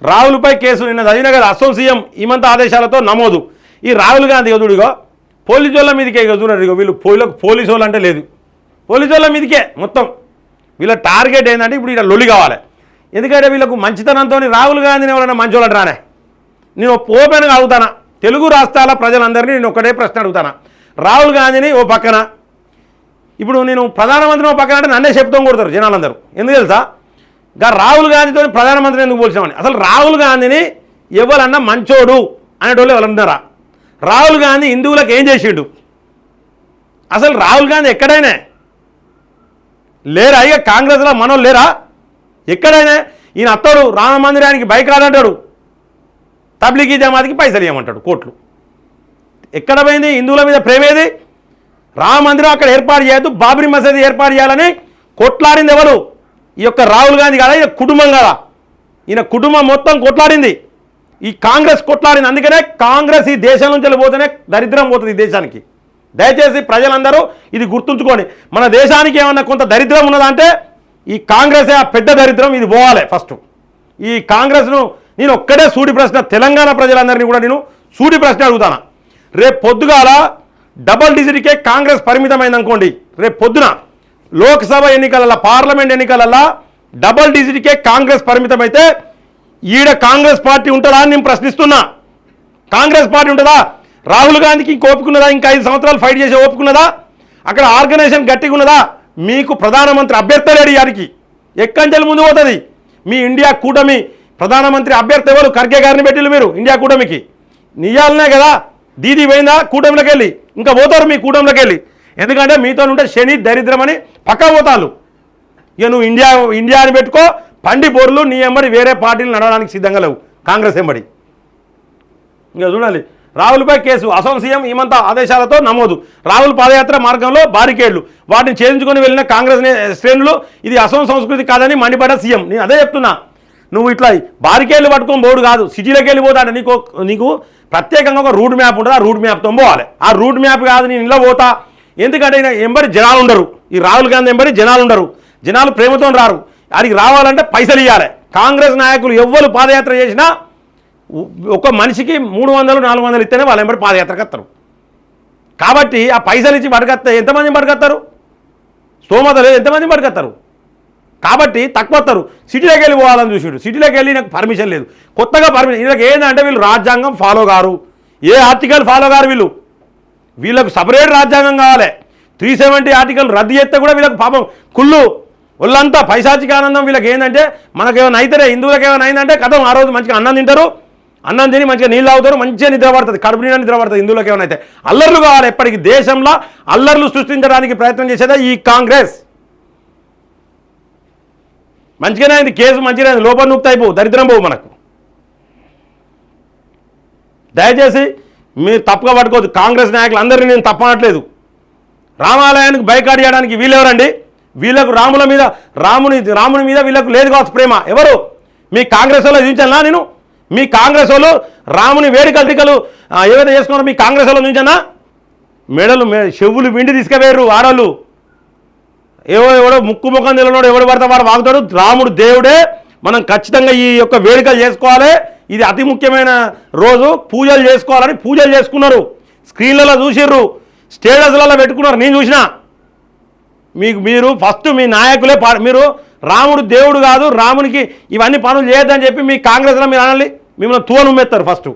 రాహుల్పై case నిన్న చదివిన కదా అసోసియం ఈమంత ఆదేశాలతో నమోదు. ఈ రాహుల్ గాంధీ ఎదుడుగా పోలీసు వాళ్ళ మీదకే ఎదురు వీళ్ళు పోలీసు వాళ్ళు అంటే లేదు, పోలీసు వాళ్ళ మీదకే మొత్తం వీళ్ళ టార్గెట్ ఏంటంటే ఇప్పుడు ఇలా లొలి కావాలి. ఎందుకంటే వీళ్ళకు మంచితనంతో రాహుల్ గాంధీని ఎవరైనా మంచోళ్ళని రానే. నేను ఓపెన్గా అడుగుతానా, తెలుగు రాష్ట్రాల ప్రజలందరినీ నేను ఒకటే ప్రశ్న అడుగుతానా. రాహుల్ గాంధీని ఓ పక్కన, ఇప్పుడు నేను ప్రధానమంత్రిని ఓ పక్కన అంటే నన్నే చెప్తాం కొడతారు జనాలందరూ. ఎందుకు తెలుసా, ఇంకా రాహుల్ గాంధీతో ప్రధానమంత్రిని ఎందుకు పోల్చామని. అసలు రాహుల్ గాంధీని ఎవరన్నా మంచోడు అనేటోళ్ళు ఎవరన్నారా? రాహుల్ గాంధీ హిందువులకు ఏం చేసిండు? అసలు రాహుల్ గాంధీ ఎక్కడైనా లేరా? ఇక కాంగ్రెస్లో మనోళ్ళు లేరా? ఎక్కడైనా ఈయన అత్తడు రామ మందిరానికి బైక్ రాదంటాడు, తబ్లిగీ జమాత్కి పైసలు ఇవ్వమంటాడు కోట్లు. ఎక్కడ పోయింది హిందువుల మీద ప్రేమేది? రామ మందిరం అక్కడ ఏర్పాటు చేయొద్దు, బాబ్రీ మసీదు ఏర్పాటు చేయాలని కొట్లాడింది ఎవరు? ఈ యొక్క రాహుల్ గాంధీ కదా, ఈయన కుటుంబం కదా, ఈయన కుటుంబం మొత్తం కొట్లాడింది, ఈ కాంగ్రెస్ కొట్లాడింది. అందుకనే కాంగ్రెస్ ఈ దేశం నుంచి వెళ్ళిపోతేనే దరిద్రం పోతుంది ఈ దేశానికి. దయచేసి ప్రజలందరూ ఇది గుర్తుంచుకోండి. మన దేశానికి ఏమన్నా కొంత దరిద్రం ఉన్నదంటే ఈ కాంగ్రెసే ఆ పెద్ద దరిద్రం, ఇది పోవాలి ఫస్ట్. ఈ కాంగ్రెస్ను నేను ఒక్కటే సూటి ప్రశ్న, తెలంగాణ ప్రజలందరినీ కూడా నేను సూటి ప్రశ్న అడుగుతాను. రేపు పొద్దుగాల డబల్ డిజిట్కే కాంగ్రెస్ పరిమితమైంది అనుకోండి, రేపు పొద్దున లోక్సభ ఎన్నికలలో పార్లమెంట్ ఎన్నికలలో డబల్ డిజిట్కే కాంగ్రెస్ పరిమితమైతే ఈడ కాంగ్రెస్ పార్టీ ఉంటుందా అని నేను ప్రశ్నిస్తున్నా. కాంగ్రెస్ పార్టీ ఉంటుందా? రాహుల్ గాంధీకి ఇంక ఓపుకున్నదా? ఇంకా 5 సంవత్సరాలు ఫైట్ చేసే ఓపుకున్నదా? అక్కడ ఆర్గనైజేషన్ గట్టిగా ఉన్నదా? మీకు ప్రధానమంత్రి అభ్యర్థి లేడు. యారికి ఎక్కంచెలు ముందు పోతుంది మీ ఇండియా కూటమి ప్రధానమంత్రి అభ్యర్థి ఎవరు? ఖర్గే గారిని పెట్టిళ్ళు మీరు ఇండియా కూటమికి. నియాలనే కదా దీదీ పోయిందా కూటమిలోకి వెళ్ళి, ఇంకా పోతారు మీ కూటమిలోకి వెళ్ళి. ఎందుకంటే మీతో ఉంటే శని దరిద్రం అని పక్కా పోతారు. ఇక నువ్వు ఇండియా అని పెట్టుకో, పండి బోర్లు నీ ఎంబడి వేరే పార్టీలు నడవడానికి సిద్ధంగా లేవు కాంగ్రెస్ ఎంబడి. ఇంకా చూడాలి. రాహుల్పై కేసు అసోసియం ఈమంత ఆదేశాలతో నమోదు. రాహుల్ పాదయాత్ర మార్గంలో బారికేడ్లు, వాటిని ఛేదించుకొని వెళ్ళిన కాంగ్రెస్ శ్రేణులు ఇది అసోం సంస్కృతి కాదని మండిపడ్డ సీఎం. నేను అదే చెప్తున్నా, నువ్వు ఇట్లా బారికేడ్లు పట్టుకొని పోడు కాదు, సిటీలోకి వెళ్ళిపోతా అంటే నీకు ప్రత్యేకంగా ఒక రూట్ మ్యాప్ ఉంటుంది, ఆ రూట్ మ్యాప్తో పోవాలి. ఆ రూట్ మ్యాప్ కాదు నేను ఇలా పోతా. ఎందుకంటే ఎంబడి జనాలు ఉండరు, ఈ రాహుల్ గాంధీ ఎంబడి జనాలు ఉండరు, జనాలు ప్రేమతో రారు. వారికి రావాలంటే పైసలు ఇవ్వాలి. కాంగ్రెస్ నాయకులు ఎవ్వరు పాదయాత్ర చేసినా ఒక మనిషికి 300-400 ఇస్తేనే వాళ్ళు ఎంబడి పాదయాత్రకు వస్తారు. కాబట్టి ఆ పైసలు ఇచ్చి పడగత్తే ఎంతమంది పడగత్తారు? స్తోమత లేదు, ఎంతమంది పడగత్తారు? కాబట్టి తక్కువ వస్తారు. సిటీలోకి వెళ్ళి పోవాలని చూసాడు, సిటీలోకి వెళ్ళి నాకు పర్మిషన్ లేదు. కొత్తగా పర్మిషన్ వీళ్ళకి ఏంటంటే వీళ్ళు రాజ్యాంగం ఫాలో కారు, ఏ ఆర్టికల్ ఫాలో కారు. వీళ్ళకు సపరేట్ రాజ్యాంగం కావాలి. 370 ఆర్టికల్ రద్దు చేస్తే కూడా వీళ్ళకి పాపం కుళ్ళు వాళ్ళంతా పైశాచిక ఆనందం. వీళ్ళకి ఏంటంటే మనకేమైనా అయితేనే, హిందువులకు ఏమైనా అయిందంటే కథం ఆ రోజు మంచిగా అన్నం తింటారు, అన్నం తిని మంచిగా నీళ్ళు తాగుతారు, మంచిగా నిద్ర పడుతుంది, కడుపు నిండా నిద్ర పడుతుంది. హిందువులకు ఏమైనా అయితే అల్లర్లు కావాలి. ఎప్పటికీ దేశంలో అల్లర్లు సృష్టించడానికి ప్రయత్నం చేసేదే ఈ కాంగ్రెస్. మంచిగానే అయింది కేసు, మంచిగానే అయింది, లోపల నూక్త అయిపోవు, దరిద్రం పోవు మనకు. దయచేసి మీరు తప్పుగా పట్టుకోవద్దు. కాంగ్రెస్ నాయకులు అందరినీ నేను తప్పనట్లేదు. రామాలయానికి బైకాట్ చేయడానికి వీళ్ళెవరండి? వీళ్ళకు రాముని మీద వీళ్ళకు లేదు కావచ్చు ప్రేమ. ఎవరు? మీ కాంగ్రెస్ వాళ్ళు చూపించాలా నేను? మీ కాంగ్రెస్ వాళ్ళు రాముని వేడుకలు టికలు ఏవైతే చేసుకున్నారో మీ కాంగ్రెస్ వాళ్ళు చూపించానా? మెడలు చెవులు విండి తీసుకుపోయారు ఆడవాళ్ళు. ఎవడో ముక్కు ముఖం తెలియనోడు ఎవడు పడితే వాడు వాగుతాడు. రాముడు దేవుడే, మనం ఖచ్చితంగా ఈ యొక్క వేడుకలు చేసుకోవాలి, ఇది అతి ముఖ్యమైన రోజు, పూజలు చేసుకోవాలని పూజలు చేసుకున్నారు. స్క్రీన్లలో చూసిర్రు, స్టేటస్లలో పెట్టుకున్నారు, నేను చూసినా. మీరు ఫస్ట్ మీ నాయకులే మీరు రాముడు దేవుడు కాదు, రామునికి ఇవన్నీ పనులు చేయొద్దని చెప్పి మీ కాంగ్రెస్లో మీరు అనాలి. మిమ్మల్ని తోలు మెత్తారు ఫస్ట్.